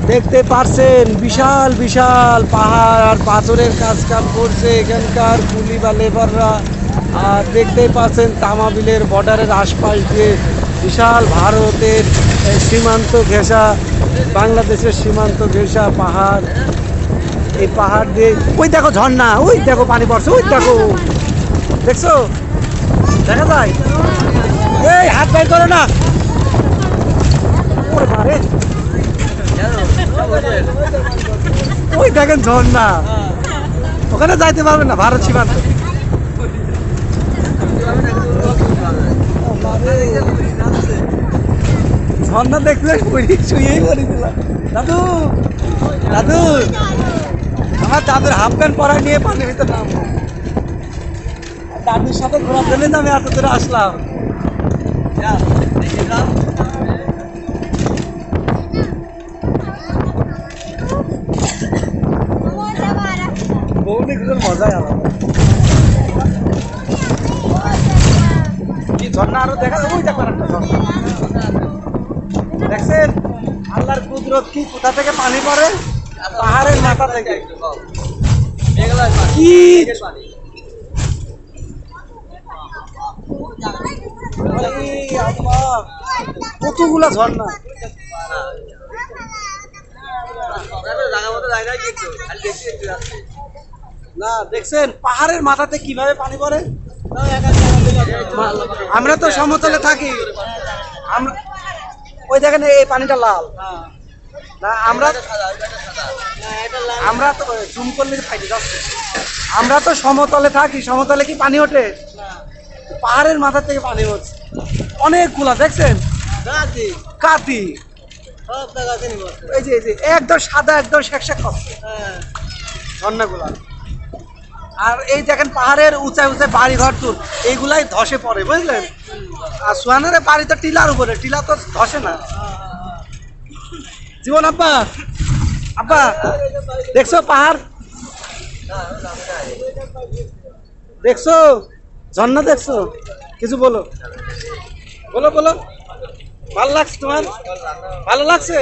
দেখতে পাচ্ছেন বিশাল বিশাল পাহাড় আর পাথরের কাজ কাম করছে এখানকার কুলি বা লেবাররা। আর দেখতেই পাচ্ছেন তামাবিলের বর্ডারের আশপাশ দিয়ে বিশাল ভারতের সীমান্ত ঘেঁষা, বাংলাদেশের সীমান্ত ঘেঁষা পাহাড়। এই পাহাড় দিয়ে ওই দেখো ঝর্ণা, ওই দেখো পানি পড়ছে, ওই দেখো, দেখছো? দেখা যায়? এই হাত বাইর করো না। ওরে বাবারে, ওই দেখেন ঝর্ণা, ওখানে যাইতে পারবেন না, ভারত সীমান্ত। ঝর্ণা দেখলে শুয়েই পড়েছিলাম। দাদু, দাদু, আমার দাদুর হাফ প্যান্ট পরা নিয়ে পানির ভিতরে নামবো। দাদুর সাথে ঘোরার জন্য আমি এত দূরে আসলাম। বউনি ঘুরের মজাই আলাদা। কি ঝর্ণা আরো দেখা যাবে, ওই দেখো একটা ঝর্ণা। দেখছেন আল্লাহর কুদরত, কি কোথা থেকে পানি পড়ে? পাহাড়ের মাথা থেকে। কি কতগুলা ঝর্ণা! না দেখছেন পাহাড়ের মাথাতে কিভাবে পানি পড়ে? আমরা তো সমতলে থাকি, আমরা ওই দেখেন এই পানিটা লাল না, আমরা তো জুম করলে ফাইটে যাচ্ছে। আমরা তো সমতলে থাকি, সমতলে কি পানি ওঠে? পাহাড়ের মাথা থেকে পানি হচ্ছে অনেকগুলা, দেখছেন? কাতি, এই যে একদম সাদা, একদম শেকশেক করছে ঝর্ণাগুলা। আর এই দেখেন পাহাড়ের উঁচায় উঁচায় বাড়ি ঘর তো এইগুলাই ধসে পড়ে, বুঝলেন? আর সোহানের বাড়ি তো টিলার উপরে, টিলা তো ধসে না। জীবন আব্বা, আব্বা দেখছো পাহাড়? দেখছো ঝর্ণা? দেখছো? কিছু বলো, বলো বলো। ভালো লাগছে তোমার? ভালো লাগছে?